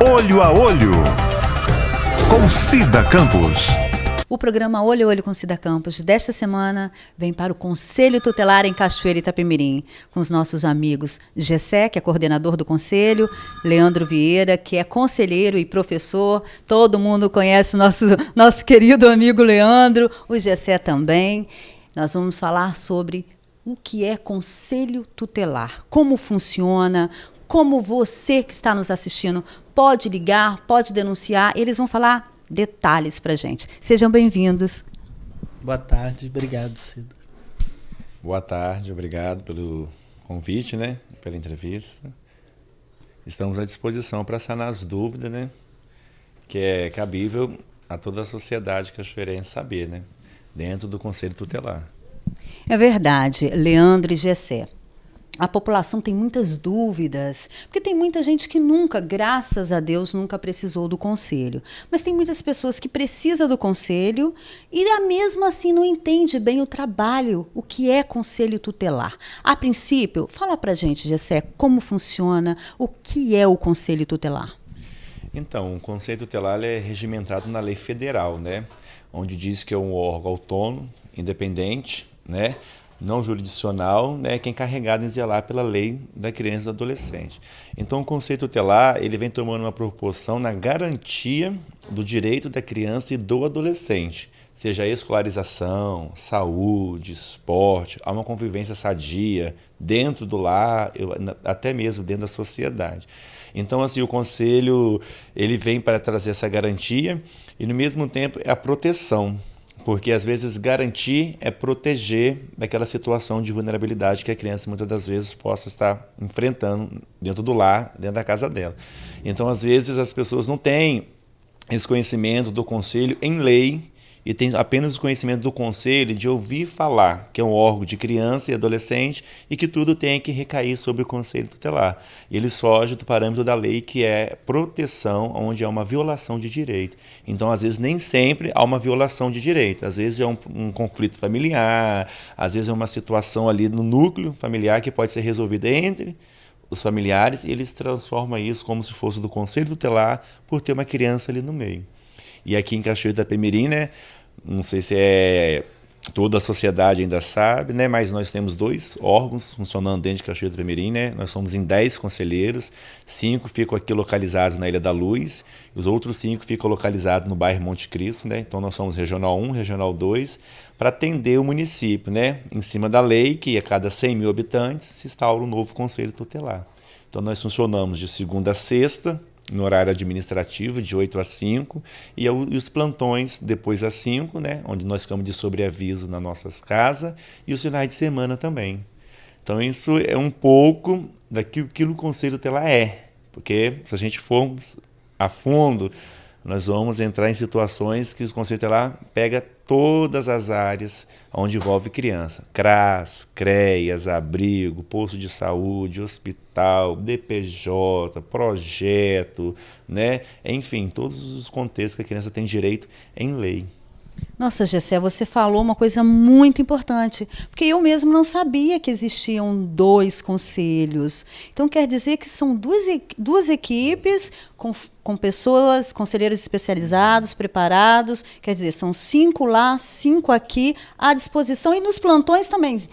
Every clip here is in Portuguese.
Olho a Olho, com Cida Campos. O programa Olho a Olho com Cida Campos desta semana vem para o Conselho Tutelar em Cachoeira Itapemirim, com os nossos amigos Gessé, que é coordenador do Conselho, Leandro Vieira, que é conselheiro e professor. Todo mundo conhece nosso querido amigo Leandro, o Gessé também. Nós vamos falar sobre o que é Conselho Tutelar, como funciona, como você que está nos assistindo pode ligar, pode denunciar. Eles vão falar detalhes para a gente. Sejam bem-vindos. Boa tarde, obrigado, Cida. Boa tarde, obrigado pelo convite, né? Pela entrevista. Estamos à disposição para sanar as dúvidas, né? Que é cabível a toda a sociedade cachoeirense saber, né? Dentro do Conselho Tutelar. É verdade, Leandro e Gessé. A população tem muitas dúvidas, porque tem muita gente que nunca, graças a Deus, nunca precisou do conselho. Mas tem muitas pessoas que precisam do conselho e, mesmo assim, não entende bem o trabalho, o que é conselho tutelar. A princípio, fala pra gente, Gessé, como funciona, o que é o conselho tutelar? Então, o conselho tutelar é regimentado na lei federal, né? Onde diz que é um órgão autônomo, independente, né? Não jurisdicional, né, que é encarregado em zelar pela lei da criança e do adolescente. Então, o conselho tutelar ele vem tomando uma proporção na garantia do direito da criança e do adolescente, seja a escolarização, saúde, esporte, a uma convivência sadia dentro do lar, até mesmo dentro da sociedade. Então, assim, o conselho ele vem para trazer essa garantia e, no mesmo tempo, é a proteção. Porque, às vezes, garantir é proteger daquela situação de vulnerabilidade que a criança, muitas das vezes, possa estar enfrentando dentro do lar, dentro da casa dela. Então, às vezes, as pessoas não têm esse conhecimento do conselho em lei e tem apenas o conhecimento do conselho de ouvir falar, que é um órgão de criança e adolescente e que tudo tem que recair sobre o conselho tutelar. E ele foge do parâmetro da lei, que é proteção, onde há uma violação de direito. Então, às vezes, nem sempre há uma violação de direito. Às vezes é um conflito familiar, às vezes é uma situação ali no núcleo familiar que pode ser resolvida entre os familiares e eles transformam isso como se fosse do conselho tutelar por ter uma criança ali no meio. E aqui em Cachoeira Itapemirim, né, não sei se toda a sociedade ainda sabe, né, mas nós temos 2 órgãos funcionando dentro de Cachoeira Itapemirim, né, nós somos em 10 conselheiros, 5 ficam aqui localizados na Ilha da Luz, e os outros 5 ficam localizados no bairro Monte Cristo, né, então nós somos Regional 1, Regional 2, para atender o município, né, em cima da lei, que a cada 100 mil habitantes se instaura um novo conselho tutelar. Então nós funcionamos de segunda a sexta, no horário administrativo, de 8 às 5, e os plantões depois às 5, né, onde nós ficamos de sobreaviso nas nossas casas, e os finais de semana também. Então isso é um pouco daquilo que o Conselho Tutelar é, porque se a gente for a fundo, nós vamos entrar em situações que o Conselho Tutelar pega todas as áreas onde envolve criança. CRAS, CREAS, abrigo, posto de saúde, hospital, DPJ, projeto, né? Enfim, todos os contextos que a criança tem direito em lei. Nossa, Gessé, você falou uma coisa muito importante, porque eu mesmo não sabia que existiam 2 conselhos. Então, quer dizer que são duas equipes com pessoas, conselheiros especializados, preparados, quer dizer, são 5 lá, 5 aqui, à disposição, e nos plantões também,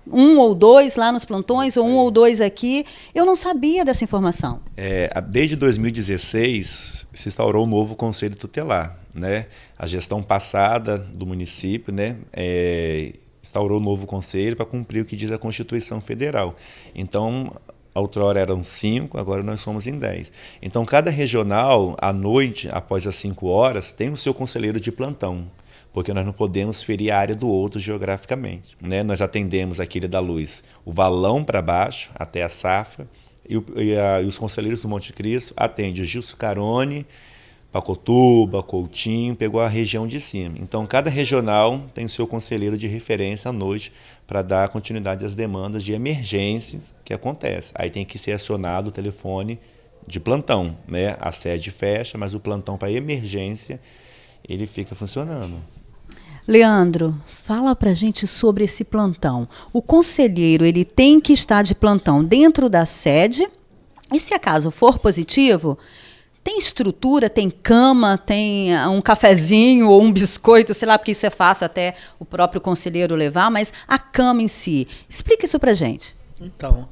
1 ou 2 lá nos plantões, ou 1 ou 2 aqui. Eu não sabia dessa informação. Desde 2016, se instaurou um novo Conselho Tutelar, né? A gestão passada do município, né, instaurou um novo conselho para cumprir o que diz a Constituição Federal. Então, outrora eram 5, agora nós somos em 10. Então, cada regional, à noite, após as 5 horas, tem o seu conselheiro de plantão, porque nós não podemos ferir a área do outro geograficamente, né? Nós atendemos aqui Ilha da Luz, o Valão para baixo, até a Safra, e os conselheiros do Monte Cristo atendem o Gilson Carone, Pacotuba, Coutinho, pegou a região de cima. Então, cada regional tem o seu conselheiro de referência à noite para dar continuidade às demandas de emergências que acontecem. Aí tem que ser acionado o telefone de plantão, né? A sede fecha, mas o plantão para emergência, ele fica funcionando. Leandro, fala pra gente sobre esse plantão. O conselheiro, ele tem que estar de plantão dentro da sede, e se acaso for positivo, Tem estrutura, tem cama, tem um cafezinho ou um biscoito, sei lá, porque isso é fácil até o próprio conselheiro levar, mas a cama em si. Explica isso pra gente. Então,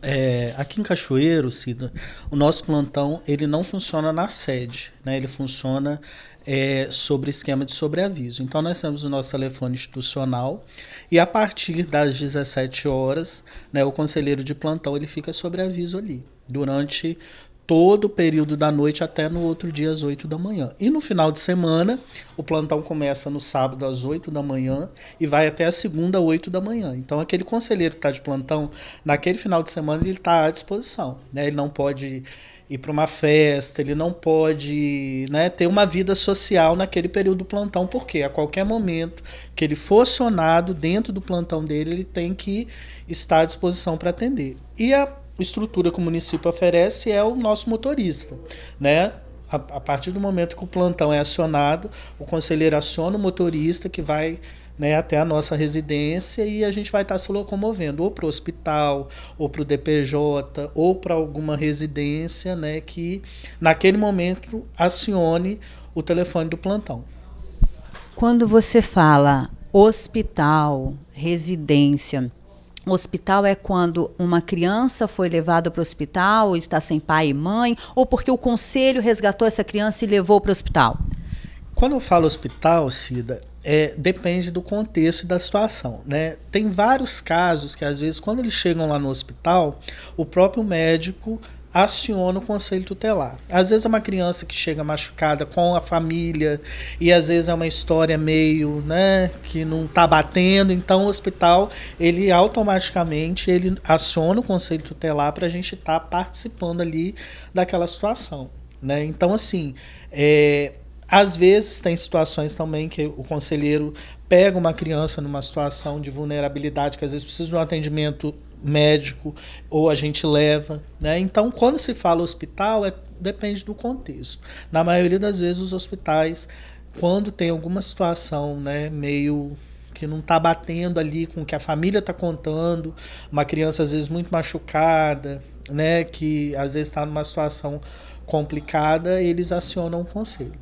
aqui em Cachoeiro, Cida, o nosso plantão ele não funciona na sede, né? Ele funciona sobre esquema de sobreaviso. Então, nós temos o nosso telefone institucional e a partir das 17 horas, né, o conselheiro de plantão ele fica sobre aviso ali, durante todo o período da noite até no outro dia às 8 da manhã. E no final de semana, o plantão começa no sábado às 8 da manhã e vai até a segunda às 8 da manhã. Então, aquele conselheiro que está de plantão, naquele final de semana, ele está à disposição, né? Ele não pode ir para uma festa, ele não pode, né, ter uma vida social naquele período do plantão, porque a qualquer momento que ele for acionado dentro do plantão dele, ele tem que estar à disposição para atender. E a estrutura que o município oferece é o nosso motorista, né? A partir do momento que o plantão é acionado, o conselheiro aciona o motorista que vai, né, até a nossa residência e a gente vai estar se locomovendo ou para o hospital, ou para o DPJ, ou para alguma residência, né, que naquele momento acione o telefone do plantão. Quando você fala hospital, residência, hospital é quando uma criança foi levada para o hospital, está sem pai e mãe, ou porque o conselho resgatou essa criança e levou para o hospital? Quando eu falo hospital, Cida, depende do contexto e da situação, né? Tem vários casos que, às vezes, quando eles chegam lá no hospital, o próprio médico aciona o conselho tutelar. Às vezes é uma criança que chega machucada com a família e às vezes é uma história meio, né, que não está batendo, então o hospital ele automaticamente ele aciona o conselho tutelar para a gente estar participando ali daquela situação, né? Então assim, às vezes tem situações também que o conselheiro pega uma criança numa situação de vulnerabilidade que às vezes precisa de um atendimento médico ou a gente leva, né? Então, quando se fala hospital, depende do contexto. Na maioria das vezes, os hospitais, quando tem alguma situação, né, meio que não está batendo ali com o que a família está contando, uma criança às vezes muito machucada, né, que às vezes está numa situação complicada, eles acionam o conselho.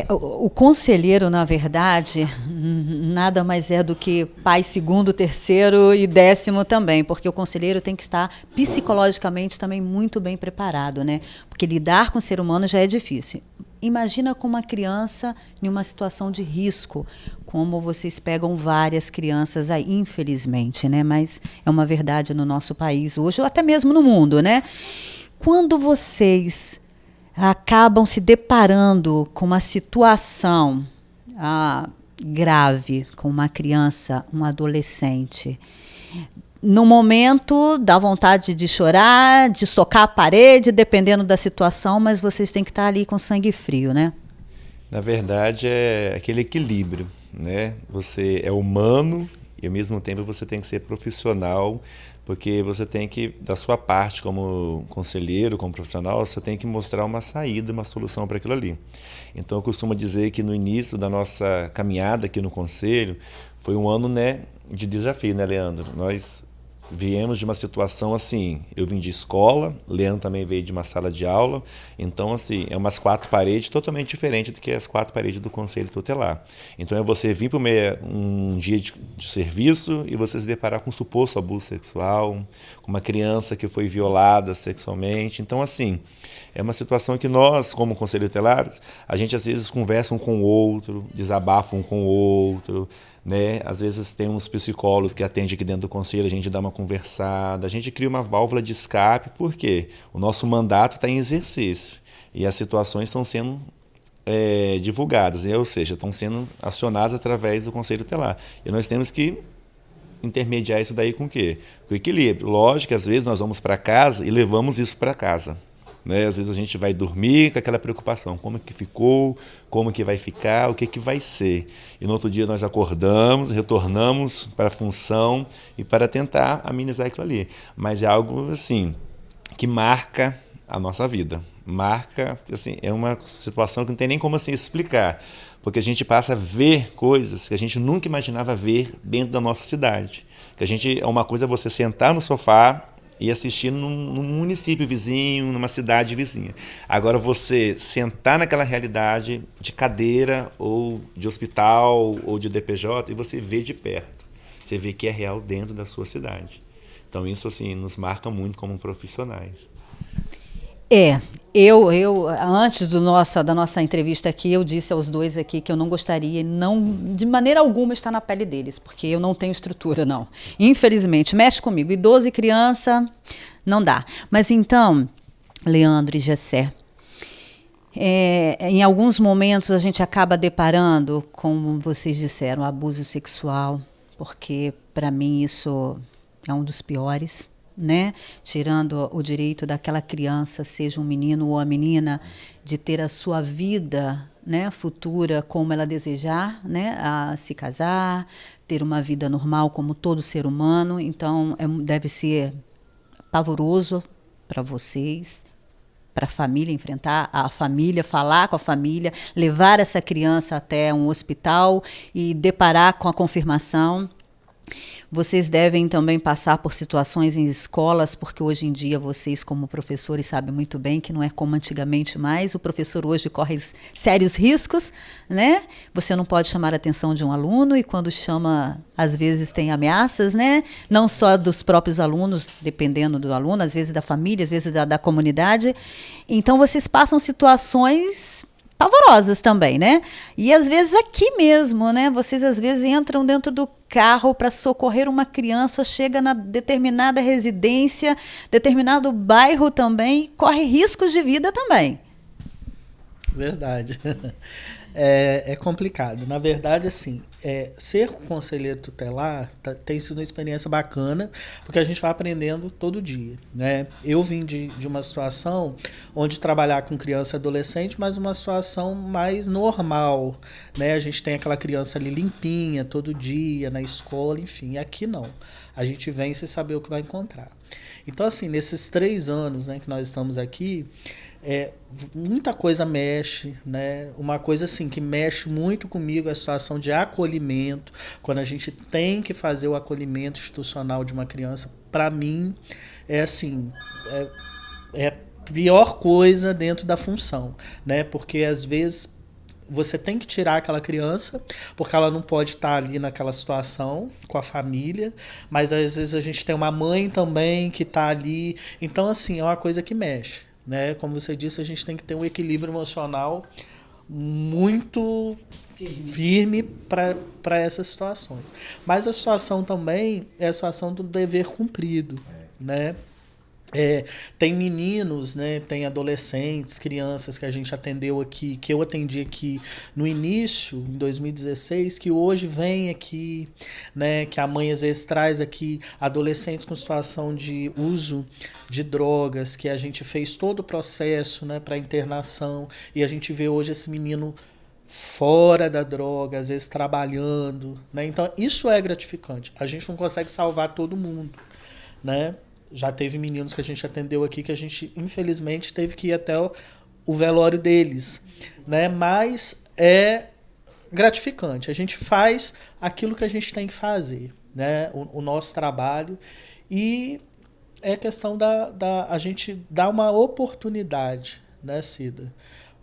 O conselheiro, na verdade, nada mais é do que pai segundo, terceiro e décimo também, porque o conselheiro tem que estar psicologicamente também muito bem preparado, né? Porque lidar com o ser humano já é difícil. Imagina com uma criança em uma situação de risco, como vocês pegam várias crianças aí, infelizmente, né? Mas é uma verdade no nosso país hoje, ou até mesmo no mundo, né? Quando vocês acabam se deparando com uma situação grave, com uma criança, um adolescente, no momento dá vontade de chorar, de socar a parede, dependendo da situação, mas vocês têm que estar ali com sangue frio, né? Na verdade, é aquele equilíbrio, né? Você é humano e, ao mesmo tempo, você tem que ser profissional, porque você tem que, da sua parte como conselheiro, como profissional, você tem que mostrar uma saída, uma solução para aquilo ali. Então, eu costumo dizer que no início da nossa caminhada aqui no Conselho, foi um ano, né, de desafio, né, Leandro? Nós viemos de uma situação assim, eu vim de escola, Leandro também veio de uma sala de aula, então assim, é umas 4 paredes totalmente diferentes do que as 4 paredes do Conselho Tutelar. Então é você vir para um dia de serviço e você se deparar com um suposto abuso sexual, com uma criança que foi violada sexualmente. Então assim, é uma situação que nós, como Conselho Tutelar, a gente às vezes conversa um com o outro, desabafa um com o outro, né? Às vezes tem uns psicólogos que atendem aqui dentro do conselho, a gente dá uma conversada, a gente cria uma válvula de escape, porque o nosso mandato está em exercício e as situações estão sendo divulgadas, né? Ou seja, estão sendo acionadas através do Conselho Tutelar. E nós temos que intermediar isso daí com o quê? Com o equilíbrio. Lógico que às vezes nós vamos para casa e levamos isso para casa, né? Às vezes a gente vai dormir com aquela preocupação, como que ficou, como que vai ficar, o que que vai ser. E no outro dia nós acordamos, retornamos para a função e para tentar amenizar aquilo ali. Mas é algo assim que marca a nossa vida. Marca, assim, é uma situação que não tem nem como assim explicar, porque a gente passa a ver coisas que a gente nunca imaginava ver dentro da nossa cidade. Que a gente, uma coisa é você sentar no sofá e assistir num município vizinho, numa cidade vizinha. Agora, você sentar naquela realidade de cadeira, ou de hospital, ou de DPJ, e você vê de perto. Você vê que é real dentro da sua cidade. Então, isso assim, nos marca muito como profissionais. Eu antes da nossa entrevista aqui, eu disse aos dois aqui que eu não gostaria, não, de maneira alguma, estar na pele deles, porque eu não tenho estrutura, não. Infelizmente, mexe comigo. Idoso e criança, não dá. Mas então, Leandro e Gessé, em alguns momentos a gente acaba deparando, como vocês disseram, abuso sexual, porque para mim isso é um dos piores, né? Tirando o direito daquela criança, seja um menino ou a menina, de ter a sua vida, né, futura como ela desejar, né, a se casar, ter uma vida normal como todo ser humano. Então deve ser pavoroso para vocês, para a família enfrentar a família, falar com a família, levar essa criança até um hospital e deparar com a confirmação. Vocês devem também passar por situações em escolas, porque hoje em dia vocês, como professores, sabem muito bem que não é como antigamente mais. O professor hoje corre sérios riscos, né? Você não pode chamar a atenção de um aluno, e quando chama, às vezes tem ameaças, né? Não só dos próprios alunos, dependendo do aluno, às vezes da família, às vezes da comunidade. Então vocês passam situações pavorosas também, né? E às vezes aqui mesmo, né? Vocês às vezes entram dentro do carro para socorrer uma criança, chega na determinada residência, determinado bairro também, e corre riscos de vida também. Verdade. É complicado. Na verdade, assim, ser conselheiro tutelar tem sido uma experiência bacana, porque a gente vai aprendendo todo dia, né? Eu vim de uma situação onde trabalhar com criança e adolescente, mas uma situação mais normal, né? A gente tem aquela criança ali limpinha todo dia, na escola, enfim. Aqui não. A gente vem sem saber o que vai encontrar. Então, assim, nesses 3 anos, né, que nós estamos aqui, muita coisa mexe, né? Uma coisa assim que mexe muito comigo é a situação de acolhimento, quando a gente tem que fazer o acolhimento institucional de uma criança. Para mim é a pior coisa dentro da função, né? Porque às vezes você tem que tirar aquela criança, porque ela não pode estar ali naquela situação com a família, mas às vezes a gente tem uma mãe também que está ali. Então, assim, é uma coisa que mexe, né? Como você disse, a gente tem que ter um equilíbrio emocional muito firme para essas situações. Mas a situação também é a situação do dever cumprido, né? Tem meninos, né? Tem adolescentes, crianças que a gente atendeu aqui, que eu atendi aqui no início, em 2016, que hoje vem aqui, né? Que a mãe às vezes traz aqui adolescentes com situação de uso de drogas, que a gente fez todo o processo, né, para internação, e a gente vê hoje esse menino fora da droga, às vezes trabalhando, né? Então isso é gratificante. A gente não consegue salvar todo mundo, né? Já teve meninos que a gente atendeu aqui que a gente, infelizmente, teve que ir até o velório deles, né? Mas é gratificante. A gente faz aquilo que a gente tem que fazer, né? O nosso trabalho. E é questão a gente dar uma oportunidade, né, Cida,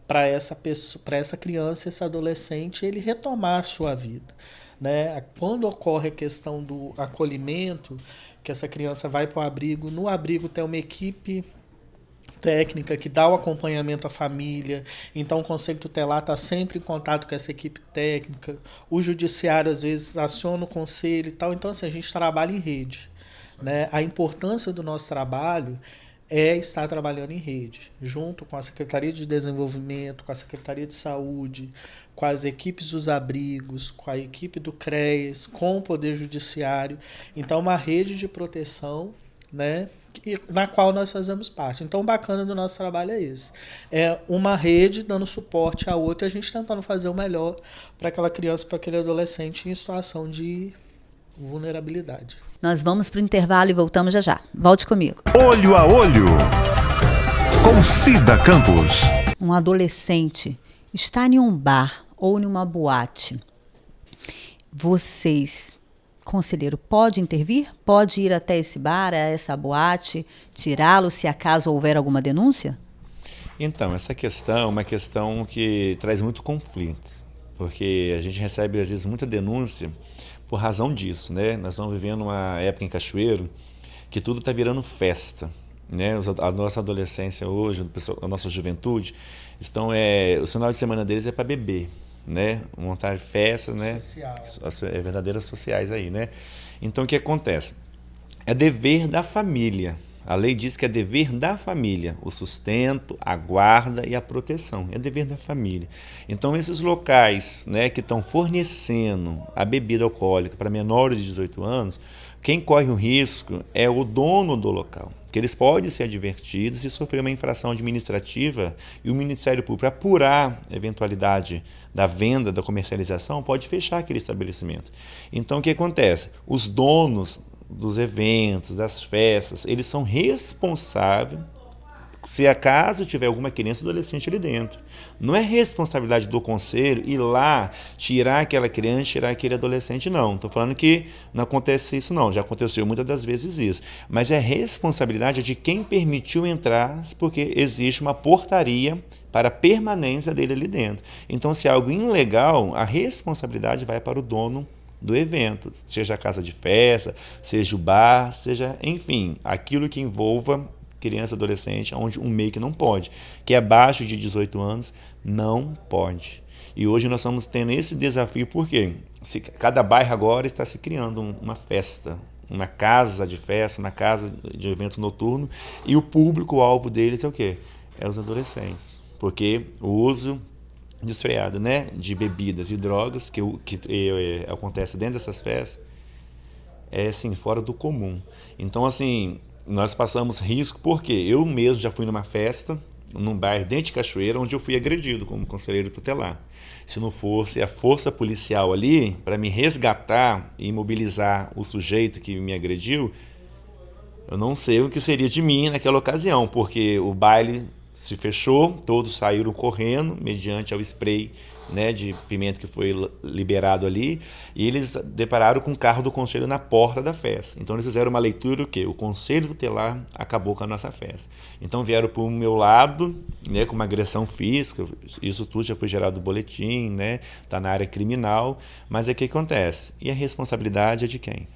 para essa criança, esse adolescente, ele retomar a sua vida, né? Quando ocorre a questão do acolhimento, que essa criança vai para o abrigo, no abrigo tem uma equipe técnica que dá o acompanhamento à família, então o Conselho Tutelar está sempre em contato com essa equipe técnica, o judiciário às vezes aciona o conselho e tal, então assim, a gente trabalha em rede, né? A importância do nosso trabalho é estar trabalhando em rede, junto com a Secretaria de Desenvolvimento, com a Secretaria de Saúde, com as equipes dos abrigos, com a equipe do CREAS, com o Poder Judiciário. Então, uma rede de proteção, né, na qual nós fazemos parte. Então, o bacana do nosso trabalho é esse. É uma rede dando suporte à outra, e a gente tentando fazer o melhor para aquela criança, para aquele adolescente em situação de vulnerabilidade. Nós vamos para o intervalo e voltamos já já. Volte comigo. Olho a Olho, com Cida Campos. Um adolescente está em um bar ou em uma boate. Vocês, conselheiro pode intervir? Pode ir até esse bar, a essa boate, tirá-lo se acaso houver alguma denúncia? Então, essa questão é uma questão que traz muito conflito, porque a gente recebe, às vezes, muita denúncia por razão disso, né? Nós estamos vivendo uma época em Cachoeiro que tudo está virando festa, né? A nossa adolescência hoje, a nossa juventude, o final de semana deles é para beber, né? Montar festas, né? Verdadeiras sociais aí, né? Então, o que acontece? É dever da família. A lei diz que é dever da família o sustento, a guarda e a proteção. É dever da família. Então, esses locais, né, que estão fornecendo a bebida alcoólica para menores de 18 anos, quem corre o risco é o dono do local, que eles podem ser advertidos e sofrer uma infração administrativa e o Ministério Público, para apurar a eventualidade da venda, da comercialização, pode fechar aquele estabelecimento. Então, o que acontece? Os donos dos eventos, das festas, eles são responsáveis se acaso tiver alguma criança ou adolescente ali dentro. Não é responsabilidade do conselho ir lá tirar aquela criança, tirar aquele adolescente, não. Estou falando que não acontece isso, não. Já aconteceu muitas das vezes isso. Mas é responsabilidade de quem permitiu entrar, porque existe uma portaria para a permanência dele ali dentro. Então, se é algo ilegal, a responsabilidade vai para o dono do evento, seja a casa de festa, seja o bar, seja, enfim, aquilo que envolva criança, adolescente, onde um meio que não pode, que é abaixo de 18 anos, não pode. E hoje nós estamos tendo esse desafio, porque cada bairro agora está se criando uma festa, uma casa de festa, uma casa de evento noturno, e o público-alvo deles é o quê? É os adolescentes, porque o uso desfreado, né, de bebidas e drogas que acontece dentro dessas festas é assim, fora do comum. Então, assim, nós passamos risco porque eu mesmo já fui numa festa num bairro dentro de Cachoeira, onde eu fui agredido como conselheiro tutelar. Se não fosse a força policial ali para me resgatar e imobilizar o sujeito que me agrediu, eu não sei o que seria de mim naquela ocasião, porque o baile se fechou, todos saíram correndo, mediante ao spray, né, de pimenta que foi liberado ali, e eles depararam com o carro do conselho na porta da festa. Então eles fizeram uma leitura, o quê? O conselho tutelar acabou com a nossa festa. Então vieram para o meu lado, né, com uma agressão física, isso tudo já foi gerado no boletim, né, está na área criminal, mas é o que acontece? E a responsabilidade é de quem?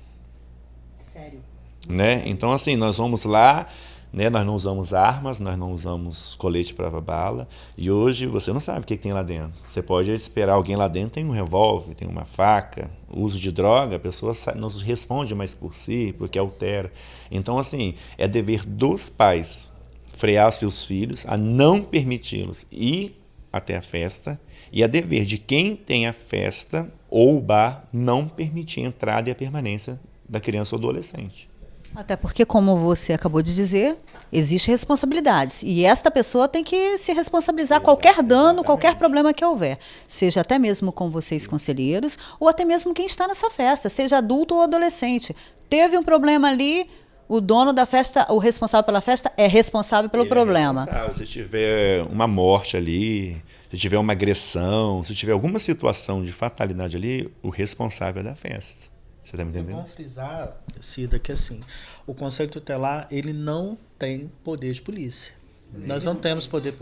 Sério? Né? Então, assim, nós vamos lá, né? Nós não usamos armas, nós não usamos colete para bala, e hoje você não sabe o que tem lá dentro. Você pode esperar alguém lá dentro, tem um revólver, tem uma faca, uso de droga, a pessoa não responde mais por si, porque altera. Então, assim, é dever dos pais frear seus filhos, a não permiti-los ir até a festa, e é dever de quem tem a festa ou o bar não permitir a entrada e a permanência da criança ou adolescente. Até porque, como você acabou de dizer, existem responsabilidades. E esta pessoa tem que se responsabilizar qualquer dano, qualquer problema que houver. Seja até mesmo com vocês, conselheiros, ou até mesmo quem está nessa festa, seja adulto ou adolescente. Teve um problema ali, o dono da festa, o responsável pela festa, é responsável pelo problema. Se tiver uma morte ali, se tiver uma agressão, se tiver alguma situação de fatalidade ali, o responsável é da festa. Você está me entendendo? É bom frisar, Cida, que assim, o Conselho Tutelar, ele não tem poder de polícia. Nós não temos poder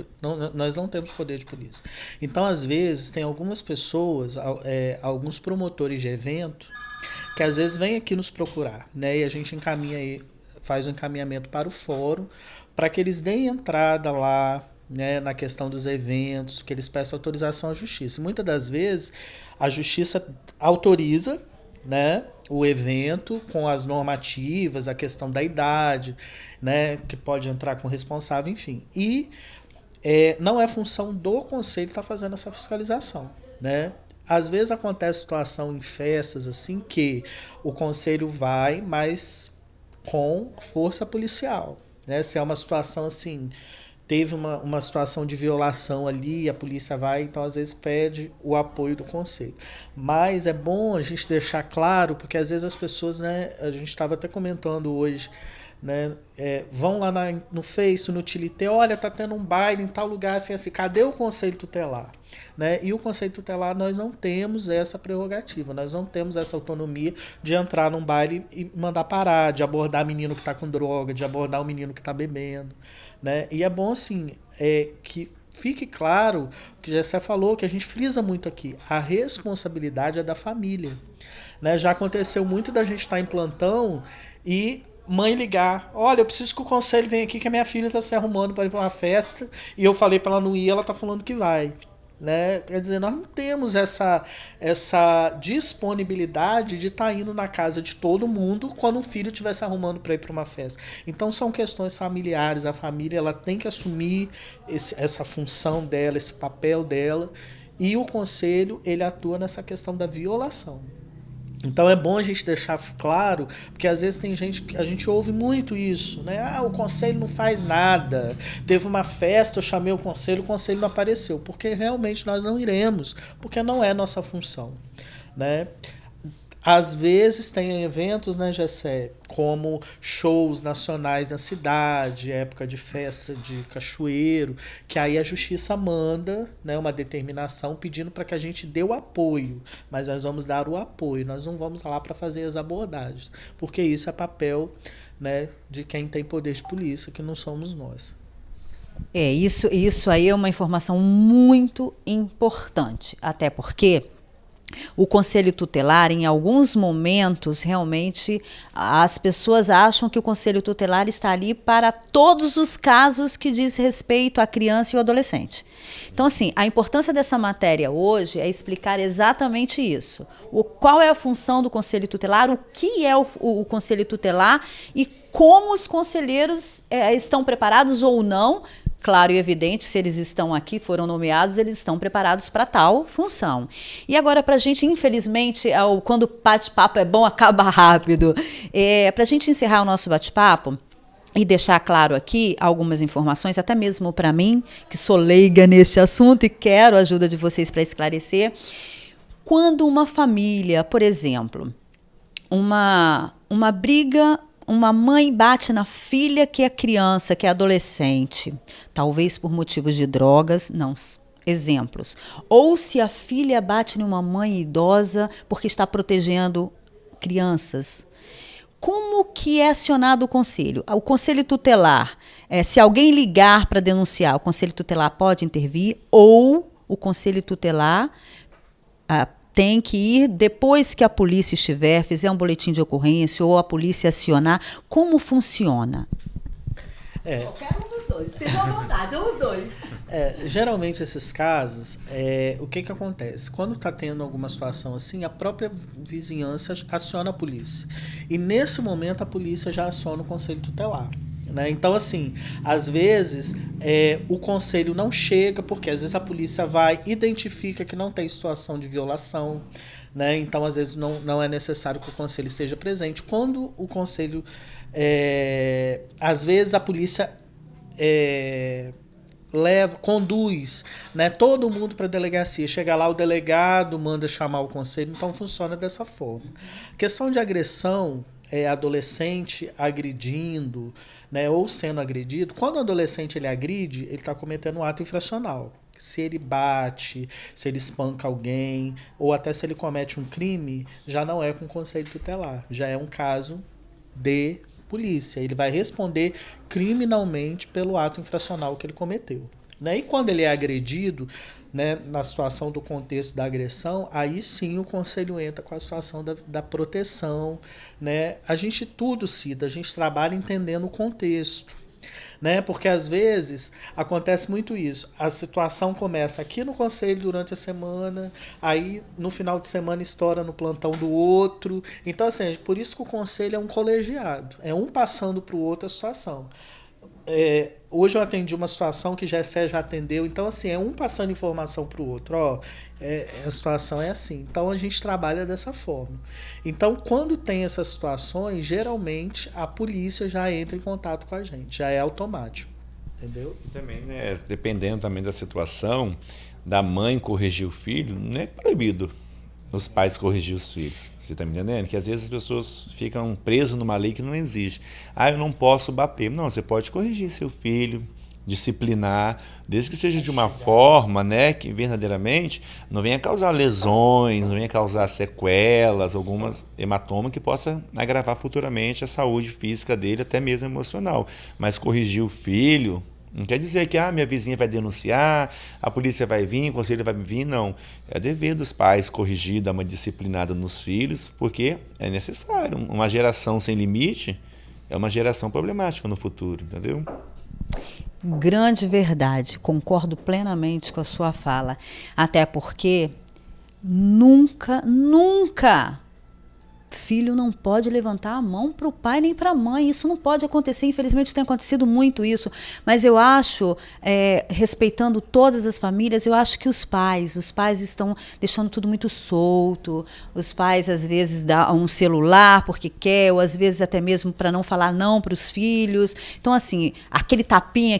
de polícia. Então, às vezes, tem algumas pessoas, alguns promotores de evento, que às vezes vêm aqui nos procurar, né? E a gente faz um encaminhamento para o fórum, para que eles deem entrada lá, né, na questão dos eventos, que eles peçam autorização à justiça. E muitas das vezes, a justiça autoriza, né, o evento com as normativas, a questão da idade, né, que pode entrar com responsável, enfim. E não é função do conselho estar fazendo essa fiscalização, né? Às vezes acontece situação em festas assim que o conselho vai, mas com força policial, né? Se é uma situação assim, teve uma situação de violação ali, a polícia vai, então às vezes pede o apoio do conselho. Mas é bom a gente deixar claro, porque às vezes as pessoas, né, a gente estava até comentando hoje né? Vão lá no Face, no Tilité, olha, tá tendo um baile em tal lugar, assim, cadê o Conselho Tutelar? Né? E o Conselho Tutelar, nós não temos essa prerrogativa, nós não temos essa autonomia de entrar num baile e mandar parar, de abordar menino que está com droga, de abordar o menino que está bebendo. Né? E é bom, assim, que fique claro o que Gessé falou, que a gente frisa muito aqui, a responsabilidade é da família. Né? Já aconteceu muito da gente estar em plantão e mãe ligar, olha, eu preciso que o conselho venha aqui que a minha filha está se arrumando para ir para uma festa e eu falei para ela não ir, ela está falando que vai. Né? Quer dizer, nós não temos essa disponibilidade de estar indo na casa de todo mundo quando um filho estiver se arrumando para ir para uma festa. Então são questões familiares, a família ela tem que assumir essa função dela, esse papel dela, e o conselho ele atua nessa questão da violação. Então é bom a gente deixar claro, porque às vezes tem gente, a gente ouve muito isso, né? Ah, o conselho não faz nada. Teve uma festa, eu chamei o conselho não apareceu. Porque realmente nós não iremos, porque não é nossa função, né? Às vezes tem eventos, né, Gessé, como shows nacionais na cidade, época de festa de cachoeiro, que aí a justiça manda, né, uma determinação pedindo para que a gente dê o apoio, mas nós vamos dar o apoio, nós não vamos lá para fazer as abordagens, porque isso é papel, né, de quem tem poder de polícia, que não somos nós. Isso aí é uma informação muito importante, até porque o Conselho Tutelar, em alguns momentos, realmente, as pessoas acham que o Conselho Tutelar está ali para todos os casos que diz respeito à criança e ao adolescente. Então, assim, a importância dessa matéria hoje é explicar exatamente isso. Qual é a função do Conselho Tutelar, o que é o Conselho Tutelar e como os conselheiros estão preparados ou não. Claro e evidente, se eles estão aqui, foram nomeados, eles estão preparados para tal função. E agora, para a gente, infelizmente, quando o bate-papo é bom, acaba rápido. Para a gente encerrar o nosso bate-papo e deixar claro aqui algumas informações, até mesmo para mim, que sou leiga neste assunto e quero a ajuda de vocês para esclarecer. Quando uma família, por exemplo, uma briga... Uma mãe bate na filha que é criança, que é adolescente, talvez por motivos de drogas, não, exemplos. Ou se a filha bate numa mãe idosa porque está protegendo crianças. Como que é acionado o conselho? O conselho tutelar, se alguém ligar para denunciar, o conselho tutelar pode intervir ou o conselho tutelar... tem que ir depois que a polícia fizer um boletim de ocorrência ou a polícia acionar. Como funciona? Qualquer um dos dois. Esteja à vontade, ou os dois. Geralmente esses casos, o que acontece? Quando está tendo alguma situação assim, a própria vizinhança aciona a polícia. E nesse momento a polícia já aciona o conselho tutelar. Né? Então, assim, às vezes o conselho não chega, porque às vezes a polícia identifica que não tem situação de violação, né? Então às vezes não é necessário que o conselho esteja presente. Quando o conselho, às vezes a polícia conduz, né, todo mundo para a delegacia, chega lá o delegado, manda chamar o conselho, então funciona dessa forma. A questão de agressão, adolescente agredindo, né, ou sendo agredido, quando o adolescente ele agride, ele está cometendo um ato infracional. Se ele bate, se ele espanca alguém, ou até se ele comete um crime, já não é com conselho tutelar, já é um caso de polícia. Ele vai responder criminalmente pelo ato infracional que ele cometeu. Né? E quando ele é agredido, né, na situação do contexto da agressão, aí sim o conselho entra com a situação da proteção. Né? A gente trabalha entendendo o contexto. Né? Porque às vezes acontece muito isso. A situação começa aqui no conselho durante a semana, aí no final de semana estoura no plantão do outro. Então, assim, por isso que o conselho é um colegiado, é um passando para o outro a situação. Hoje eu atendi uma situação que Gessé já atendeu, então assim, é um passando informação para o outro, a situação é assim, então a gente trabalha dessa forma. Então quando tem essas situações, geralmente a polícia já entra em contato com a gente, já é automático, entendeu? E também, né, dependendo também da situação, da mãe corrigir o filho, não é proibido, os pais corrigir os filhos. Você está me entendendo? Que às vezes as pessoas ficam presas numa lei que não existe. Eu não posso bater. Não, você pode corrigir seu filho, disciplinar, desde que seja de uma forma, né, que verdadeiramente não venha causar lesões, não venha causar sequelas, algumas hematomas que possa agravar futuramente a saúde física dele, até mesmo emocional. Mas corrigir o filho não quer dizer que minha vizinha vai denunciar, a polícia vai vir, o conselho vai vir, não. É dever dos pais corrigir, dar uma disciplinada nos filhos, porque é necessário. Uma geração sem limite é uma geração problemática no futuro, entendeu? Grande verdade, concordo plenamente com a sua fala. Até porque nunca filho não pode levantar a mão para o pai nem para a mãe. Isso não pode acontecer. Infelizmente tem acontecido muito isso. Mas eu acho, respeitando todas as famílias, eu acho que os pais estão deixando tudo muito solto. Os pais, às vezes, dão um celular porque quer, ou às vezes até mesmo para não falar não para os filhos. Então, assim, aquele tapinha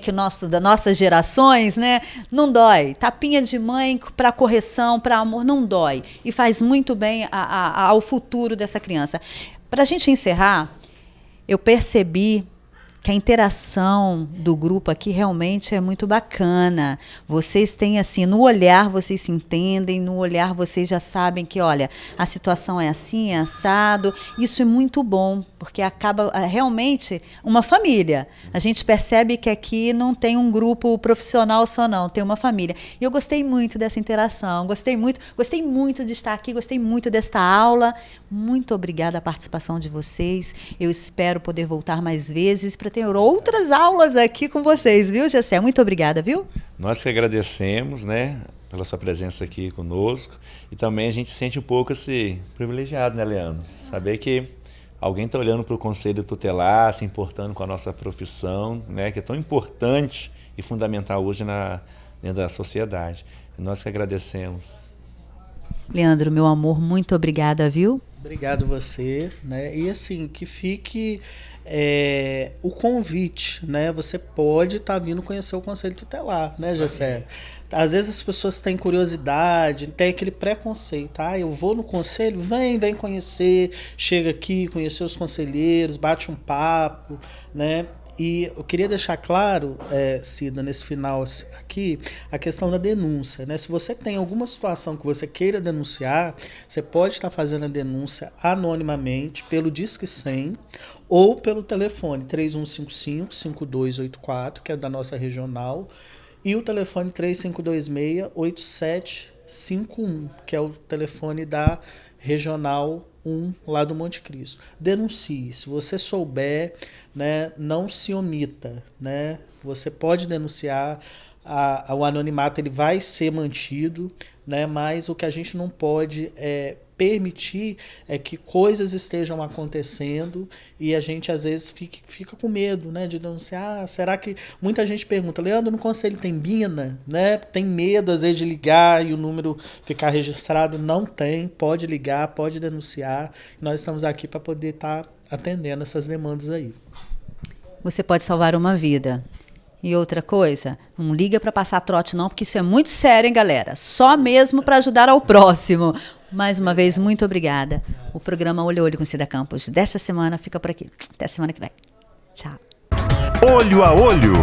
das nossas gerações, né, não dói. Tapinha de mãe para correção, para amor, não dói. E faz muito bem ao futuro dessa criança. Para a gente encerrar, eu percebi que a interação do grupo aqui realmente é muito bacana. Vocês têm, assim, no olhar vocês se entendem, no olhar vocês já sabem que, olha, a situação é assim, é assado. Isso é muito bom, porque acaba realmente uma família. A gente percebe que aqui não tem um grupo profissional só não, tem uma família. E eu gostei muito dessa interação, gostei muito de estar aqui, gostei muito desta aula. Muito obrigada a participação de vocês. Eu espero poder voltar mais vezes para ter outras aulas aqui com vocês, viu, Gessé? Muito obrigada, viu? Nós que agradecemos, né, pela sua presença aqui conosco, e também a gente se sente um pouco privilegiado, né, Leandro? Saber que alguém está olhando para o Conselho Tutelar, se importando com a nossa profissão, né, que é tão importante e fundamental hoje dentro da sociedade. E nós que agradecemos. Leandro, meu amor, muito obrigada, viu? Obrigado você, né? E assim, que fique o convite, né? Você pode estar vindo conhecer o Conselho Tutelar, né, Gessé? Às vezes as pessoas têm curiosidade, tem aquele preconceito. Eu vou no conselho, vem conhecer, chega aqui, conhecer os conselheiros, bate um papo, né? E eu queria deixar claro, Cida, nesse final aqui, a questão da denúncia, né? Se você tem alguma situação que você queira denunciar, você pode estar fazendo a denúncia anonimamente pelo Disque 100 ou pelo telefone 3155-5284, que é da nossa regional, e o telefone 3526-8751, que é o telefone da regional 1 lá do Monte Cristo. Denuncie. Se você souber, né, não se omita, né? Você pode denunciar, o anonimato ele vai ser mantido, né? Mas o que a gente não pode permitir é que coisas estejam acontecendo e a gente às vezes fica com medo, né, de denunciar. Será que muita gente pergunta, Leandro, no conselho tem BINA, né? Tem medo às vezes de ligar e o número ficar registrado? Não tem, pode ligar, pode denunciar. Nós estamos aqui para poder estar atendendo essas demandas aí. Você pode salvar uma vida. E outra coisa, não liga para passar trote não, porque isso é muito sério, hein, galera? Só mesmo para ajudar ao próximo. Mais uma vez, muito obrigada. O programa Olho a Olho com Cida Campos desta semana fica por aqui. Até semana que vem. Tchau. Olho a Olho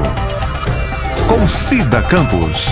com Cida Campos.